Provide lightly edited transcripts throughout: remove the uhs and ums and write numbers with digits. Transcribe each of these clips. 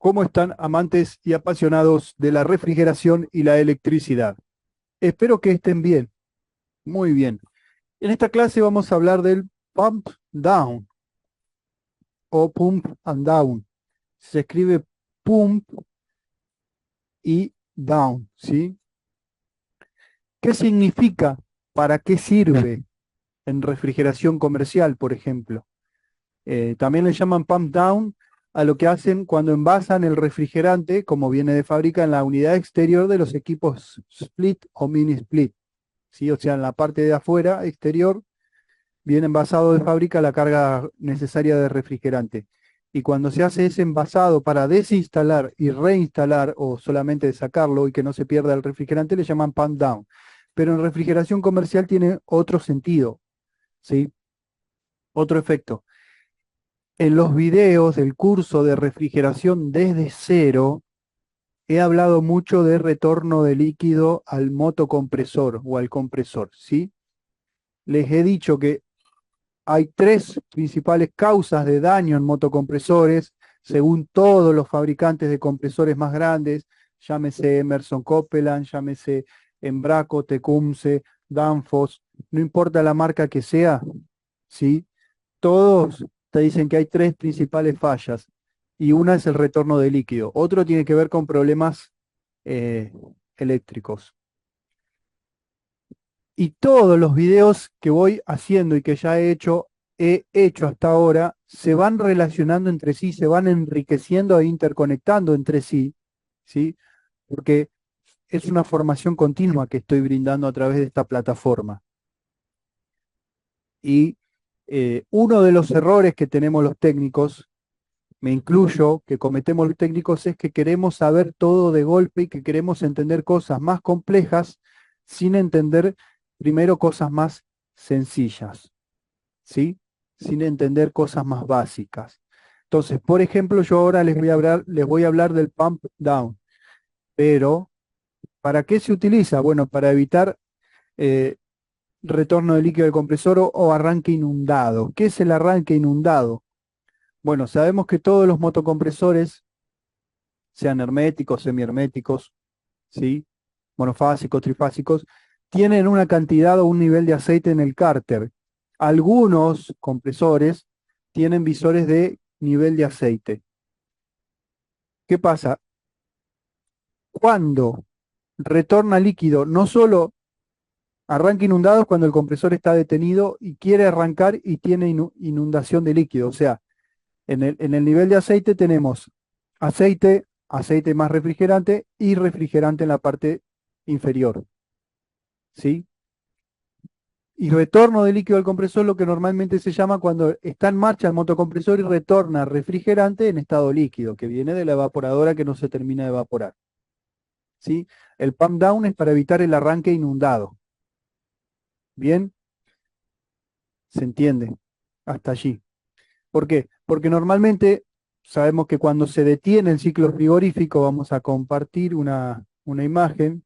¿Cómo están amantes y apasionados de la refrigeración y la electricidad? Espero que estén bien, muy bien. En esta clase vamos a hablar del pump down o pump and down. Se escribe pump y down, ¿sí? ¿Qué significa? ¿Para qué sirve en refrigeración comercial, por ejemplo? También le llaman pump down a lo que hacen cuando envasan el refrigerante, como viene de fábrica, en la unidad exterior de los equipos split o mini split. ¿Sí? O sea, en la parte de afuera, exterior, viene envasado de fábrica la carga necesaria de refrigerante. Y cuando se hace ese envasado para desinstalar y reinstalar, o solamente sacarlo y que no se pierda el refrigerante, le llaman pump down. Pero en refrigeración comercial tiene otro sentido, ¿sí? Otro efecto. En los videos del curso de refrigeración desde cero, he hablado mucho de retorno de líquido al motocompresor o al compresor, ¿sí? Les he dicho que hay tres principales causas de daño en motocompresores, según todos los fabricantes de compresores más grandes, llámese Emerson Copeland, llámese Embraco, Tecumseh, Danfoss, no importa la marca que sea, ¿sí? Todos te dicen que hay tres principales fallas y una es el retorno de líquido. Otro tiene que ver con problemas eh, eléctricos. Y todos los videos que voy haciendo y que ya he hecho hasta ahora, se van relacionando entre sí, se van enriqueciendo e interconectando entre sí, ¿sí? Porque es una formación continua que estoy brindando a través de esta plataforma. Y uno de los errores que tenemos los técnicos, me incluyo, que cometemos los técnicos, es que queremos saber todo de golpe y que queremos entender cosas más complejas sin entender primero cosas más sencillas, ¿sí? Sin entender cosas más básicas. Entonces, por ejemplo, yo ahora les voy a hablar del pump down, pero ¿para qué se utiliza? Bueno, para evitar eh, retorno de líquido del compresor o arranque inundado. ¿Qué es el arranque inundado? Bueno, sabemos que todos los motocompresores, sean herméticos, semiherméticos, ¿sí? Monofásicos, trifásicos, tienen una cantidad o un nivel de aceite en el cárter. Algunos compresores tienen visores de nivel de aceite. ¿Qué pasa? Cuando retorna líquido, no solo arranca inundado cuando el compresor está detenido y quiere arrancar y tiene inundación de líquido. O sea, en el nivel de aceite tenemos aceite, aceite más refrigerante y refrigerante en la parte inferior, ¿sí? Y retorno de líquido al compresor, lo que normalmente se llama cuando está en marcha el motocompresor y retorna refrigerante en estado líquido, que viene de la evaporadora que no se termina de evaporar, ¿sí? El pump down es para evitar el arranque inundado. ¿Bien? ¿Se entiende? Hasta allí. ¿Por qué? Porque normalmente sabemos que cuando se detiene el ciclo frigorífico, vamos a compartir una imagen.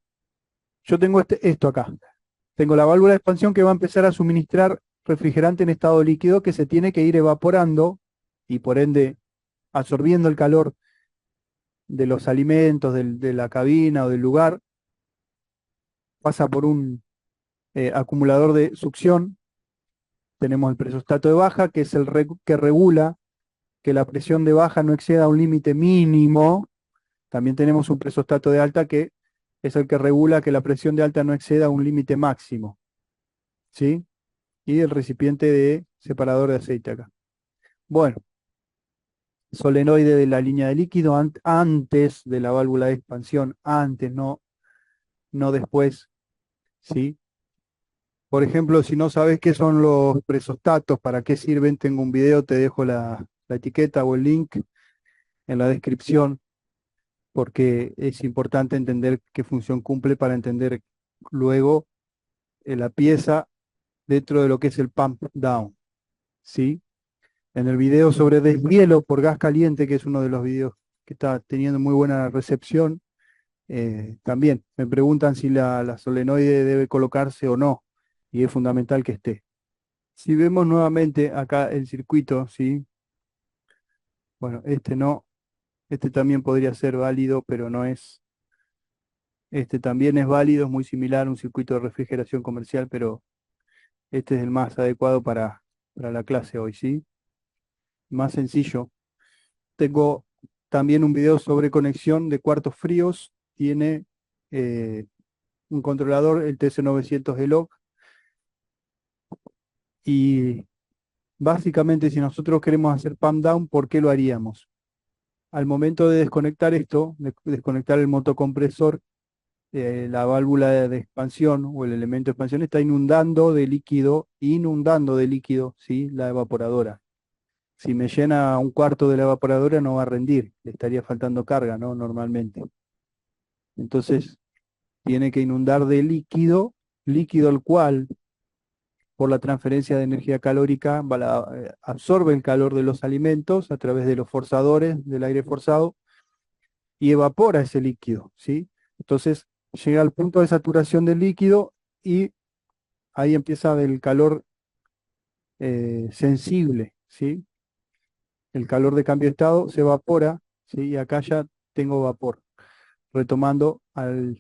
Yo tengo esto acá. Tengo la válvula de expansión que va a empezar a suministrar refrigerante en estado líquido que se tiene que ir evaporando y por ende absorbiendo el calor de los alimentos, de la cabina o del lugar. Pasa por un acumulador de succión. Tenemos el presostato de baja, que es que regula que la presión de baja no exceda un límite mínimo. También tenemos un presostato de alta que es el que regula que la presión de alta no exceda un límite máximo, ¿sí? Y el recipiente de separador de aceite acá. Bueno, solenoide de la línea de líquido antes de la válvula de expansión, antes, no después, ¿sí? Por ejemplo, si no sabes qué son los presostatos, para qué sirven, tengo un video, te dejo la etiqueta o el link en la descripción, porque es importante entender qué función cumple para entender luego la pieza dentro de lo que es el pump down, ¿sí? En el video sobre deshielo por gas caliente, que es uno de los videos que está teniendo muy buena recepción, también me preguntan si la solenoide debe colocarse o no, y es fundamental que esté. Si vemos nuevamente acá el circuito, ¿sí? Bueno, este no. Este también podría ser válido, pero no es. Este también es válido, es muy similar a un circuito de refrigeración comercial, pero este es el más adecuado para la clase hoy, ¿sí? Más sencillo. Tengo también un video sobre conexión de cuartos fríos. Tiene eh, un controlador, el TC900 Eloc, y básicamente si nosotros queremos hacer pump down, ¿por qué lo haríamos? Al momento de desconectar esto, de desconectar el motocompresor, la válvula de expansión o el elemento de expansión está inundando de líquido, ¿sí? La evaporadora. Si me llena un cuarto de la evaporadora no va a rendir, le estaría faltando carga, ¿no? Normalmente. Entonces tiene que inundar de líquido, líquido el cual por la transferencia de energía calórica absorbe el calor de los alimentos a través de los forzadores del aire forzado y evapora ese líquido, ¿sí? Entonces llega al punto de saturación del líquido y ahí empieza el calor sensible, ¿sí? El calor de cambio de estado se evapora, ¿sí? Y acá ya tengo vapor, retomando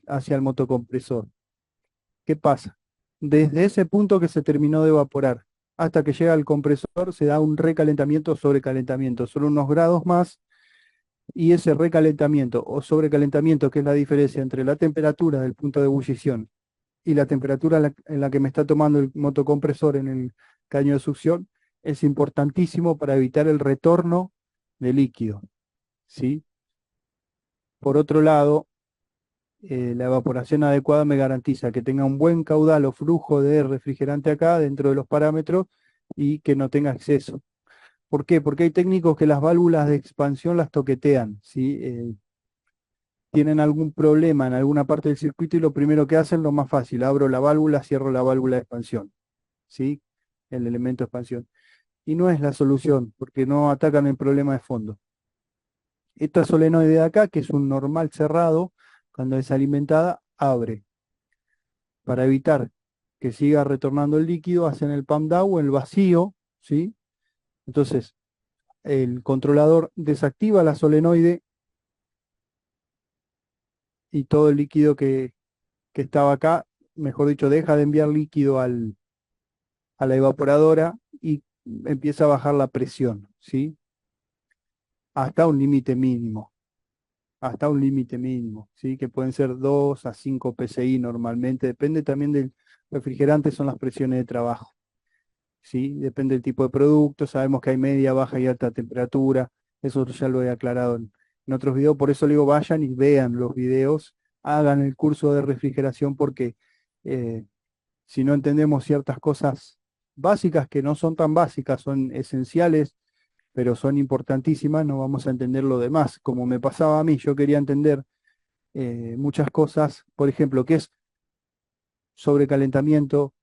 hacia el motocompresor. ¿Qué pasa? Desde ese punto que se terminó de evaporar hasta que llega al compresor se da un recalentamiento sobrecalentamiento, son unos grados más y ese recalentamiento o sobrecalentamiento, que es la diferencia entre la temperatura del punto de ebullición y la temperatura en la que me está tomando el motocompresor en el caño de succión, es importantísimo para evitar el retorno de líquido, ¿sí? Por otro lado, la evaporación adecuada me garantiza que tenga un buen caudal o flujo de refrigerante acá dentro de los parámetros y que no tenga exceso. ¿Por qué? Porque hay técnicos que las válvulas de expansión las toquetean, ¿sí? Tienen algún problema en alguna parte del circuito y lo primero que hacen, lo más fácil, abro la válvula, cierro la válvula de expansión, ¿sí? El elemento de expansión. Y no es la solución, porque no atacan el problema de fondo. Esta solenoide de acá, que es un normal cerrado, cuando es alimentada, abre. Para evitar que siga retornando el líquido, hacen el pump down o el vacío, ¿sí? Entonces, el controlador desactiva la solenoide y todo el líquido que estaba acá, mejor dicho, deja de enviar líquido a la evaporadora y empieza a bajar la presión, ¿sí? Hasta un límite mínimo, hasta un límite mínimo, ¿sí? Que pueden ser 2 a 5 PSI normalmente, depende también del refrigerante, son las presiones de trabajo, ¿sí? Depende del tipo de producto, sabemos que hay media, baja y alta temperatura, eso ya lo he aclarado en otros videos, por eso le digo vayan y vean los videos, hagan el curso de refrigeración porque eh, si no entendemos ciertas cosas básicas que no son tan básicas, son esenciales, pero son importantísimas, no vamos a entender lo demás. Como me pasaba a mí, yo quería entender muchas cosas, por ejemplo, qué es sobrecalentamiento,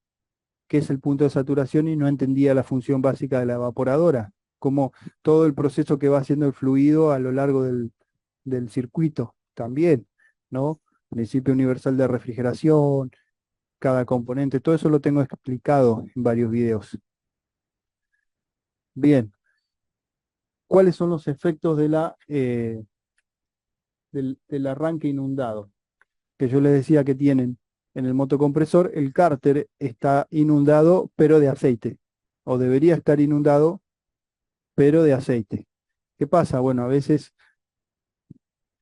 qué es el punto de saturación y no entendía la función básica de la evaporadora, como todo el proceso que va haciendo el fluido a lo largo del circuito también, ¿no? Principio universal de refrigeración, cada componente, todo eso lo tengo explicado en varios videos. Bien, ¿cuáles son los efectos del arranque inundado? Que yo les decía que tienen en el motocompresor, el cárter está inundado, pero de aceite, o debería estar inundado, pero de aceite. ¿Qué pasa? Bueno, a veces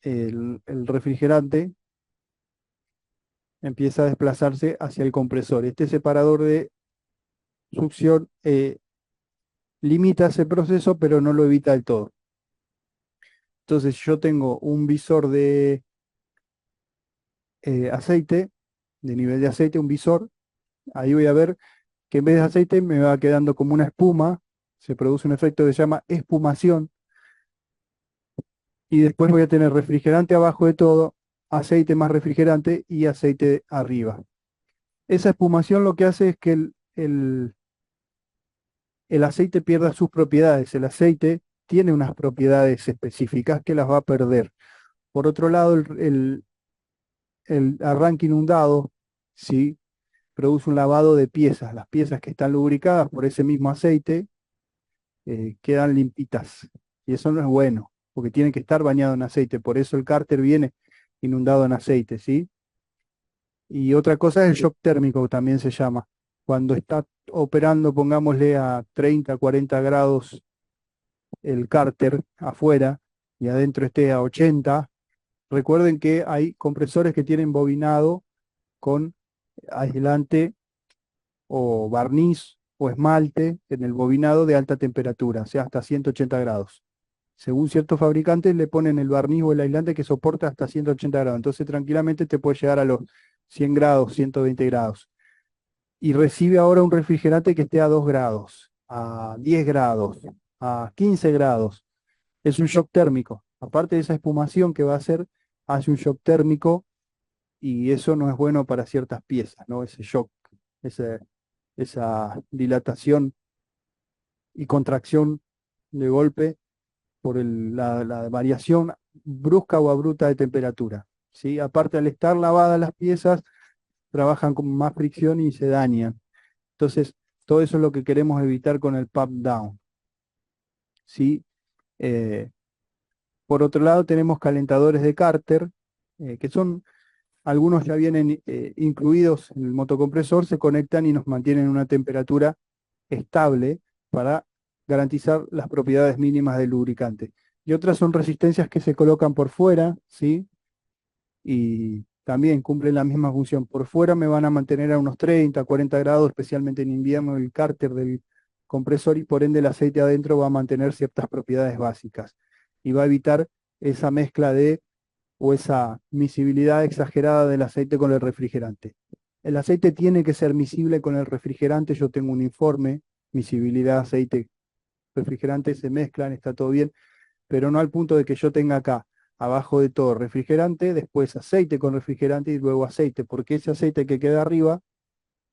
el refrigerante empieza a desplazarse hacia el compresor. Este separador de succión limita ese proceso, pero no lo evita del todo. Entonces yo tengo un visor de aceite, de nivel de aceite, un visor. Ahí voy a ver que en vez de aceite me va quedando como una espuma, se produce un efecto que se llama espumación, y después voy a tener refrigerante abajo de todo, aceite más refrigerante y aceite arriba. Esa espumación lo que hace es que el aceite pierda sus propiedades. El aceite tiene unas propiedades específicas que las va a perder. Por otro lado, el arranque inundado, ¿sí? Produce un lavado de piezas. Las piezas que están lubricadas por ese mismo aceite quedan limpitas. Y eso no es bueno. porque tiene que estar bañado en aceite, por eso el cárter viene inundado en aceite, ¿sí? Y otra cosa es el shock térmico, también se llama. Cuando está operando, pongámosle a 30, 40 grados el cárter afuera y adentro esté a 80, recuerden que hay compresores que tienen bobinado con aislante o barniz o esmalte en el bobinado de alta temperatura, o sea, hasta 180 grados. Según ciertos fabricantes le ponen el barniz o el aislante que soporta hasta 180 grados. Entonces tranquilamente te puede llegar a los 100 grados, 120 grados. Y recibe ahora un refrigerante que esté a 2 grados, a 10 grados, a 15 grados. Es un shock térmico. Aparte de esa espumación que va a hacer, hace un shock térmico y eso no es bueno para ciertas piezas, ¿no? Ese shock, ese, esa dilatación y contracción de golpe por la variación brusca o abrupta de temperatura. ¿Sí? Aparte, al estar lavadas las piezas, trabajan con más fricción y se dañan. Entonces, todo eso es lo que queremos evitar con el pump down. ¿Sí? Eh, por otro lado, tenemos calentadores de cárter, que son, algunos ya vienen incluidos en el motocompresor, se conectan y nos mantienen una temperatura estable para garantizar las propiedades mínimas del lubricante. Y otras son resistencias que se colocan por fuera, ¿sí? Y también cumplen la misma función. Por fuera me van a mantener a unos 30, 40 grados, especialmente en invierno, el cárter del compresor y por ende el aceite adentro va a mantener ciertas propiedades básicas y va a evitar esa mezcla de o esa miscibilidad exagerada del aceite con el refrigerante. El aceite tiene que ser miscible con el refrigerante. Yo tengo un informe, miscibilidad, aceite, refrigerante, se mezclan, está todo bien, pero no al punto de que yo tenga acá, abajo de todo, refrigerante, después aceite con refrigerante y luego aceite, porque ese aceite que queda arriba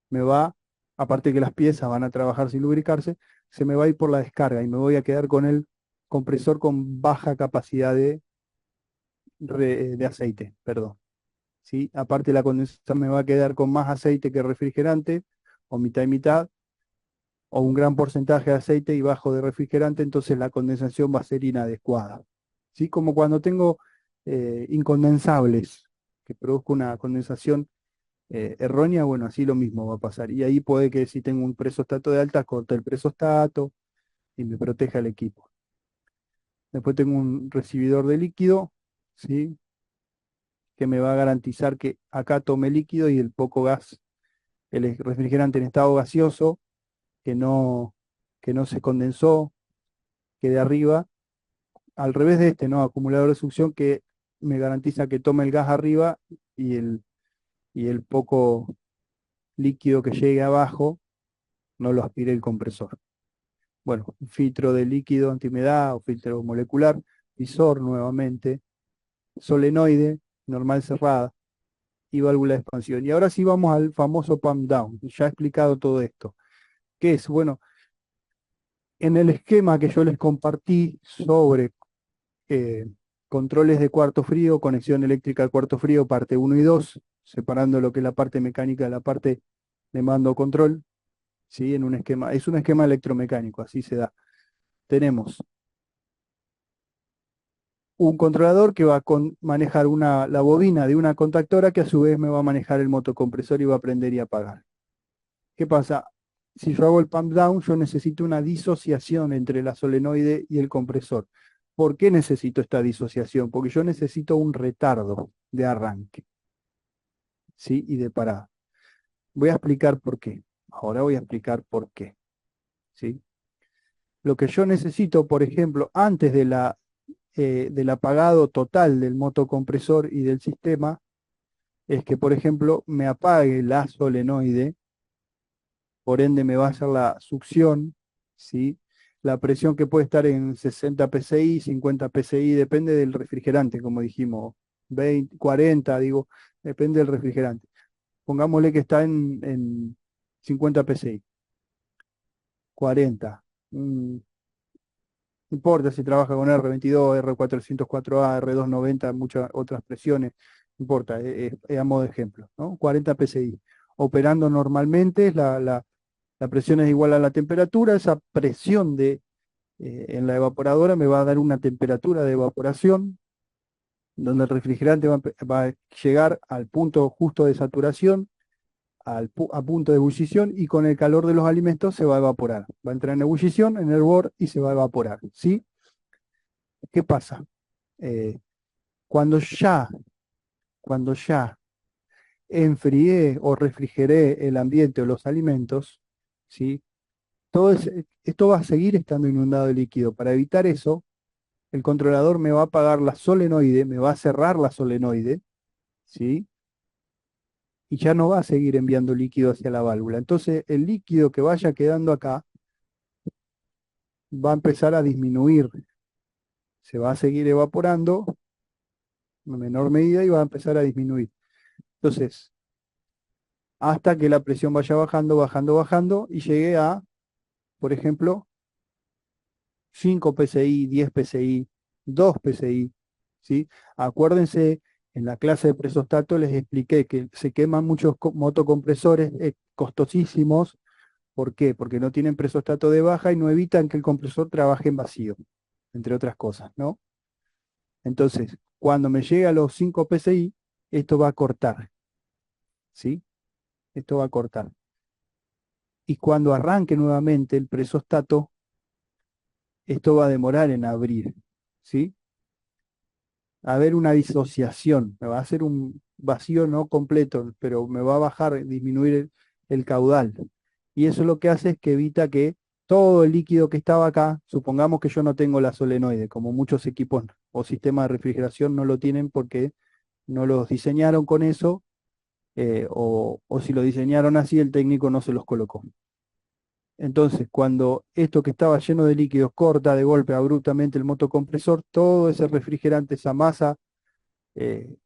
me va, aparte que las piezas van a trabajar sin lubricarse, se me va a ir por la descarga y me voy a quedar con el compresor con baja capacidad de aceite, perdón. ¿Sí? Aparte la condensación me va a quedar con más aceite que refrigerante, o mitad y mitad, o un gran porcentaje de aceite y bajo de refrigerante, entonces la condensación va a ser inadecuada. ¿Sí? Como cuando tengo incondensables, que produzco una condensación errónea, bueno, así lo mismo va a pasar. Y ahí puede que si tengo un presostato de alta, corte el presostato y me proteja el equipo. Después tengo un recibidor de líquido, ¿sí? Que me va a garantizar que acá tome líquido y el poco gas, el refrigerante en estado gaseoso, que no, que no se condensó, quede arriba, al revés de este, ¿no? Acumulador de succión que me garantiza que tome el gas arriba y el poco líquido que llegue abajo no lo aspire el compresor. Bueno, un filtro de líquido antihumedad o filtro molecular, visor nuevamente, solenoide, normal cerrada y válvula de expansión. Y ahora sí vamos al famoso pump down. Ya he explicado todo esto. ¿Qué es? Bueno, en el esquema que yo les compartí sobre eh, controles de cuarto frío, conexión eléctrica al cuarto frío, parte 1 y 2, separando lo que es la parte mecánica de la parte de mando control, ¿sí? En un esquema, es un esquema electromecánico, así se da. Tenemos un controlador que va a manejar la bobina de una contactora que a su vez me va a manejar el motocompresor y va a prender y apagar. ¿Qué pasa? Si yo hago el pump down, yo necesito una disociación entre la solenoide y el compresor. ¿Por qué necesito esta disociación? Porque yo necesito un retardo de arranque, ¿sí? Y de parada. Voy a explicar por qué. Ahora voy a explicar por qué, ¿sí? Lo que yo necesito, por ejemplo, antes del apagado total del motocompresor y del sistema, es que, por ejemplo, me apague la solenoide, por ende me va a hacer la succión, ¿sí? La presión que puede estar en 60 psi, 50 psi, depende del refrigerante, como dijimos, 20, 40, digo, depende del refrigerante. Pongámosle que está en 50 psi, 40. No importa si trabaja con R22, R404A, R290, muchas otras presiones, no importa, es a modo de ejemplo, ¿no? 40 psi. Operando normalmente, la presión es igual a la temperatura, esa presión en la evaporadora me va a dar una temperatura de evaporación, donde el refrigerante va a llegar al punto justo de saturación, a punto de ebullición, y con el calor de los alimentos se va a evaporar. Va a entrar en ebullición, en hervor, y se va a evaporar, ¿sí? ¿Qué pasa? Eh, cuando ya, cuando ya enfrié o refrigeré el ambiente o los alimentos, ¿sí? Esto va a seguir estando inundado de líquido. Para evitar eso, el controlador me va a apagar la solenoide, me va a cerrar la solenoide, ¿sí? Y ya no va a seguir enviando líquido hacia la válvula. Entonces, el líquido que vaya quedando acá va a empezar a disminuir, se va a seguir evaporando en menor medida y va a empezar a disminuir. Entonces, hasta que la presión vaya bajando, bajando, bajando y llegue a, por ejemplo, 5 psi, 10 psi, 2 psi, ¿sí? Acuérdense, en la clase de presostato les expliqué que se queman muchos motocompresores costosísimos. ¿Por qué? Porque no tienen presostato de baja y no evitan que el compresor trabaje en vacío, entre otras cosas, ¿no? Entonces, cuando me llegue a los 5 psi, esto va a cortar, ¿sí? Esto va a cortar. Y cuando arranque nuevamente el presostato, esto va a demorar en abrir, ¿sí? A haber una disociación, me va a hacer un vacío no completo, pero me va a bajar, disminuir el caudal. Y eso lo que hace es que evita que todo el líquido que estaba acá, supongamos que yo no tengo la solenoide, como muchos equipos o sistemas de refrigeración no lo tienen porque no los diseñaron con eso, o si lo diseñaron así, el técnico no se los colocó. Entonces, cuando esto que estaba lleno de líquidos corta de golpe abruptamente el motocompresor, todo ese refrigerante, esa masa, eh,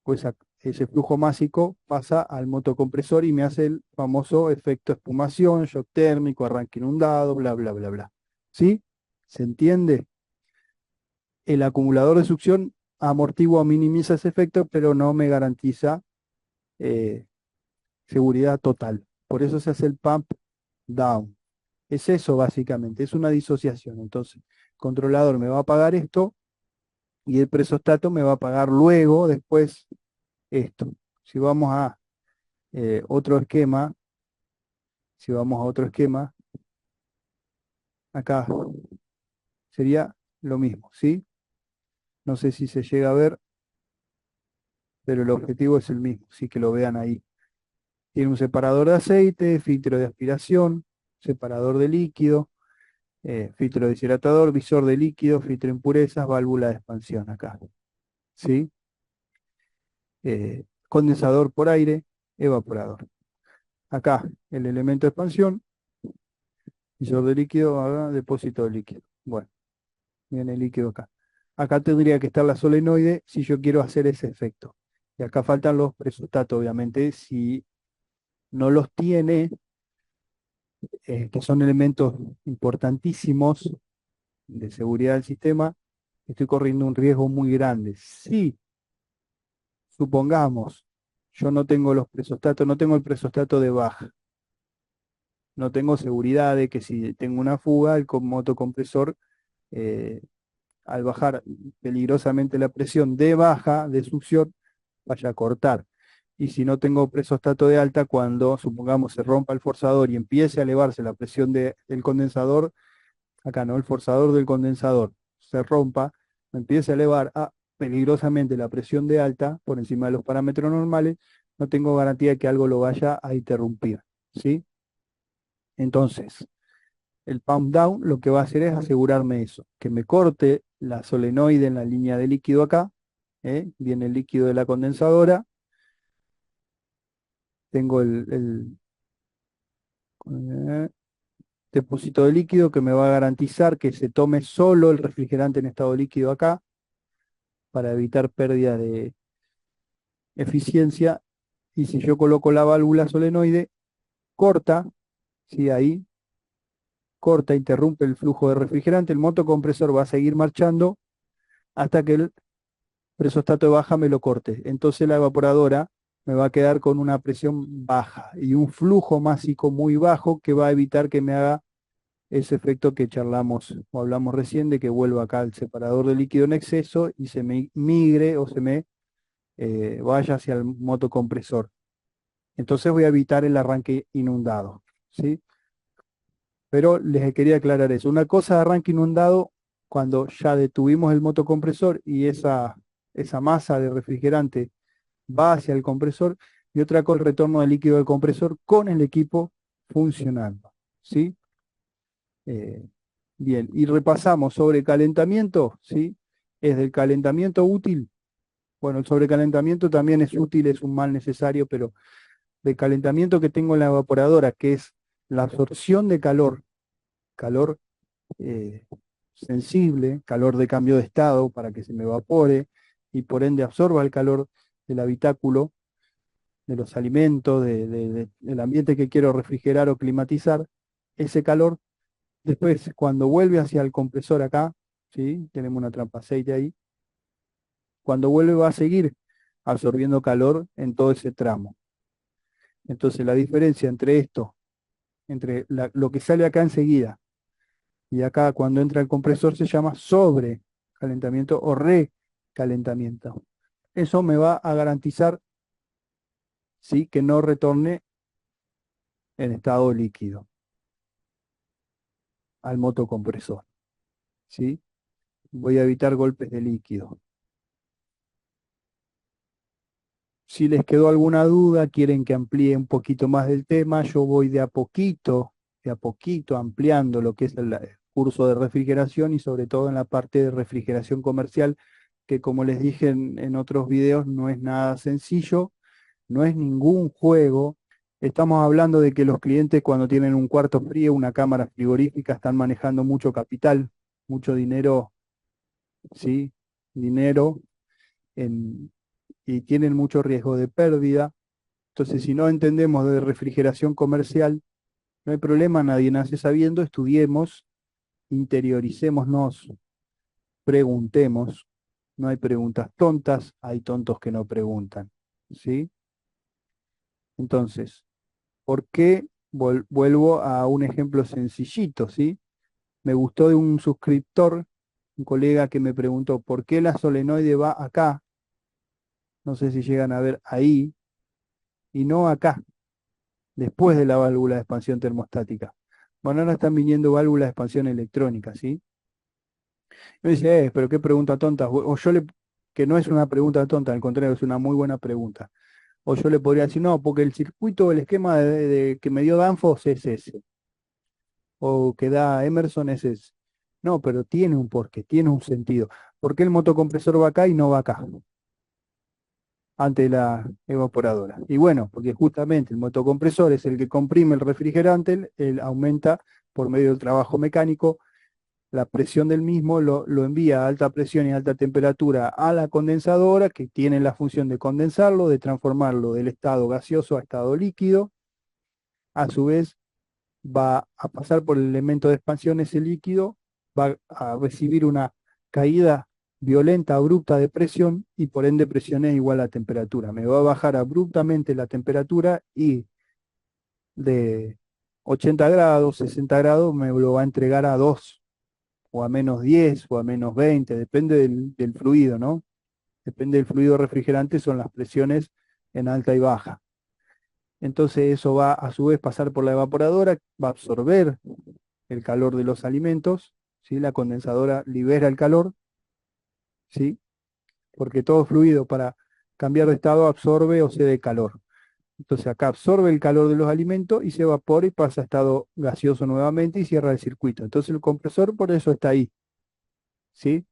pues ese flujo másico pasa al motocompresor y me hace el famoso efecto espumación, shock térmico, arranque inundado, bla, bla, bla, bla. ¿Sí? ¿Se entiende? El acumulador de succión amortigua o minimiza ese efecto, pero no me garantiza eh, seguridad total. Por eso se hace el pump down. Es eso básicamente, es una disociación. Entonces, el controlador me va a pagar esto y el presostato me va a pagar luego, después, esto. Si vamos a otro esquema, si vamos a otro esquema, acá sería lo mismo, ¿sí? No sé si se llega a ver, pero el objetivo es el mismo, sí que lo vean ahí. Tiene un separador de aceite, filtro de aspiración, separador de líquido, filtro deshidratador, visor de líquido, filtro de impurezas, válvula de expansión acá, ¿sí? Condensador por aire, evaporador. Acá el elemento de expansión, visor de líquido, acá, depósito de líquido. Bueno, viene el líquido acá. Acá tendría que estar la solenoide si yo quiero hacer ese efecto. Y acá faltan los presostatos, obviamente, si no los tiene, que son elementos importantísimos de seguridad del sistema, estoy corriendo un riesgo muy grande. Si, supongamos, yo no tengo los presostatos, no tengo el presostato de baja, no tengo seguridad de que si tengo una fuga, el motocompresor, eh, al bajar peligrosamente la presión de baja, de succión, vaya a cortar. Y si no tengo presostato de alta, cuando supongamos se rompa el forzador y empiece a elevarse la presión del condensador, acá no, el forzador del condensador se rompa, empiece a elevar peligrosamente la presión de alta por encima de los parámetros normales, no tengo garantía de que algo lo vaya a interrumpir, ¿sí? Entonces, el pump down lo que va a hacer es asegurarme eso, que me corte la solenoide en la línea de líquido acá, viene el líquido de la condensadora, tengo eh, depósito de líquido que me va a garantizar que se tome solo el refrigerante en estado líquido acá, para evitar pérdida de eficiencia, y si yo coloco la válvula solenoide, corta, ¿sí? Ahí, corta, interrumpe el flujo de refrigerante, el motocompresor va a seguir marchando hasta que el presostato de baja me lo corte. Entonces la evaporadora me va a quedar con una presión baja y un flujo másico muy bajo que va a evitar que me haga ese efecto que charlamos o hablamos recién de que vuelva acá el separador de líquido en exceso y se me migre o se me vaya hacia el motocompresor. Entonces voy a evitar el arranque inundado, ¿sí? Pero les quería aclarar eso. Una cosa de arranque inundado, cuando ya detuvimos el motocompresor y esa masa de refrigerante va hacia el compresor, y otra cosa el retorno del líquido del compresor con el equipo funcionando, ¿sí? Eh, bien, y repasamos sobre calentamiento, ¿sí? Es del calentamiento útil. Bueno, el sobrecalentamiento también es útil, es un mal necesario, pero del calentamiento que tengo en la evaporadora, que es la absorción de calor, calor eh, sensible, calor de cambio de estado para que se me evapore y por ende absorba el calor del habitáculo, de los alimentos, del ambiente que quiero refrigerar o climatizar, ese calor, después cuando vuelve hacia el compresor acá, ¿sí? Tenemos una trampa aceite ahí, cuando vuelve va a seguir absorbiendo calor en todo ese tramo. Entonces la diferencia entre esto, entre lo que sale acá enseguida y acá cuando entra el compresor se llama sobrecalentamiento o recalentamiento. Eso me va a garantizar, ¿sí?, que no retorne en estado líquido al motocompresor, ¿sí? Voy a evitar golpes de líquido. Si les quedó alguna duda, quieren que amplíe un poquito más del tema, yo voy de a poquito ampliando lo que es el curso de refrigeración y sobre todo en la parte de refrigeración comercial, que como les dije en otros videos, no es nada sencillo, no es ningún juego. Estamos hablando de que los clientes cuando tienen un cuarto frío, una cámara frigorífica, están manejando mucho capital, mucho dinero, ¿sí? Dinero en, y tienen mucho riesgo de pérdida. Entonces, si no entendemos de refrigeración comercial, no hay problema, nadie nace sabiendo, estudiemos, interioricémonos, preguntemos. No hay preguntas tontas, hay tontos que no preguntan, ¿sí? Entonces, ¿por qué? Vuelvo a un ejemplo sencillito, ¿sí? Me gustó de un suscriptor, un colega que me preguntó, ¿por qué la solenoide va acá? No sé si llegan a ver ahí, y no acá, después de la válvula de expansión termostática. Bueno, ahora están viniendo válvulas de expansión electrónica, ¿sí? Me dice, pero qué pregunta tonta. O yo le, que no es una pregunta tonta, al contrario, es una muy buena pregunta. O yo le podría decir, no, porque el circuito, el esquema que me dio Danfoss es ese. O que da Emerson es ese. No, pero tiene un porqué, tiene un sentido. ¿Por qué el motocompresor va acá y no va acá? Ante la evaporadora. Y bueno, porque justamente el motocompresor es el que comprime el refrigerante, él aumenta por medio del trabajo mecánico la presión del mismo, lo envía a alta presión y alta temperatura a la condensadora, que tiene la función de condensarlo, de transformarlo del estado gaseoso a estado líquido. A su vez, va a pasar por el elemento de expansión ese líquido, va a recibir una caída violenta, abrupta de presión y por ende presión es igual a temperatura. Me va a bajar abruptamente la temperatura y de 80 grados, 60 grados me lo va a entregar a 2 o a -10 o a -20, depende del fluido, ¿no? Depende del fluido refrigerante, son las presiones en alta y baja. Entonces eso va a su vez pasar por la evaporadora, va a absorber el calor de los alimentos, ¿sí? La condensadora libera el calor, ¿sí? Porque todo fluido para cambiar de estado absorbe o cede calor. Entonces acá absorbe el calor de los alimentos y se evapora y pasa a estado gaseoso nuevamente y cierra el circuito. Entonces el compresor por eso está ahí, ¿sí?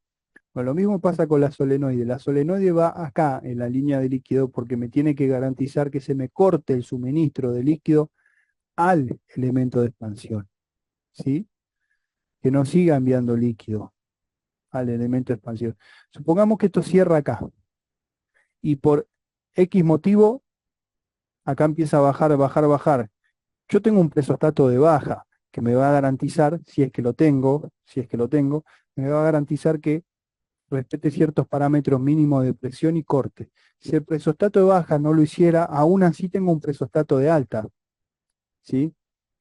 Bueno, lo mismo pasa con la solenoide. La solenoide va acá en la línea de líquido porque me tiene que garantizar que se me corte el suministro de líquido al elemento de expansión, ¿sí? Que no siga enviando líquido al elemento de expansión. Supongamos que esto cierra acá y por X motivo acá empieza a bajar, bajar, bajar. Yo tengo un presostato de baja que me va a garantizar, si es que lo tengo, me va a garantizar que respete ciertos parámetros mínimos de presión y corte. Si el presostato de baja no lo hiciera, aún así tengo un presostato de alta, ¿sí?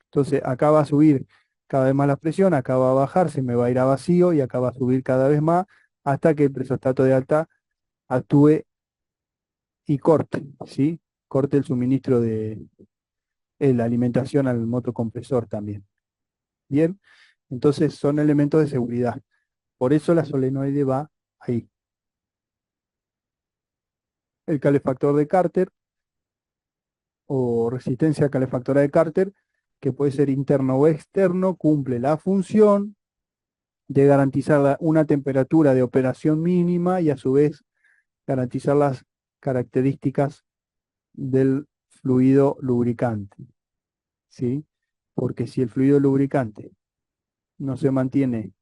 Entonces acá va a subir cada vez más la presión, acá va a bajar, se me va a ir a vacío y acá va a subir cada vez más hasta que el presostato de alta actúe y corte, ¿sí? Corte el suministro de la alimentación al motocompresor también. Bien, entonces son elementos de seguridad. Por eso la solenoide va ahí. El calefactor de Carter o resistencia calefactora de Carter, que puede ser interno o externo, cumple la función de garantizar una temperatura de operación mínima y a su vez garantizar las características del fluido lubricante, ¿sí? Porque si el fluido lubricante no se mantiene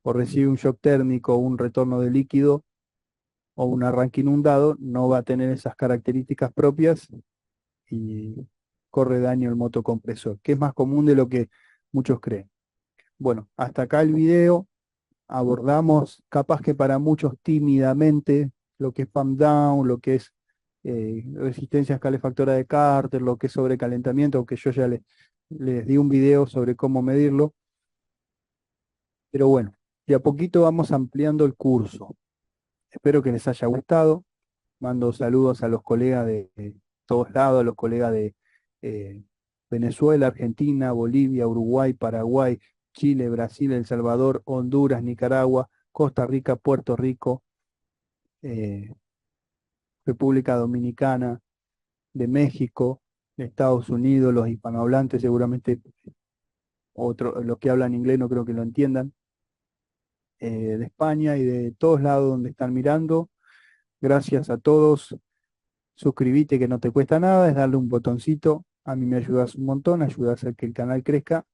o recibe un shock térmico o un retorno de líquido o un arranque inundado, no va a tener esas características propias y corre daño el motocompresor, que es más común de lo que muchos creen. Bueno, hasta acá el video. Abordamos, capaz que para muchos tímidamente, lo que es pump down, lo que es resistencia calefactora de Carter, lo que es sobrecalentamiento, que yo ya les di un video sobre cómo medirlo. Pero bueno, de a poquito vamos ampliando el curso. Espero que les haya gustado. Mando saludos a los colegas de todos lados, a los colegas de eh, Venezuela, Argentina, Bolivia, Uruguay, Paraguay, Chile, Brasil, El Salvador, Honduras, Nicaragua, Costa Rica, Puerto Rico, eh, República Dominicana, de México, de Estados Unidos, los hispanohablantes seguramente, los que hablan inglés no creo que lo entiendan, de España y de todos lados donde están mirando. Gracias a todos. Suscribite que no te cuesta nada, es darle un botoncito. A mí me ayudas un montón, ayudas a que el canal crezca.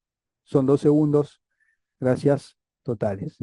Son 2 segundos. Gracias totales.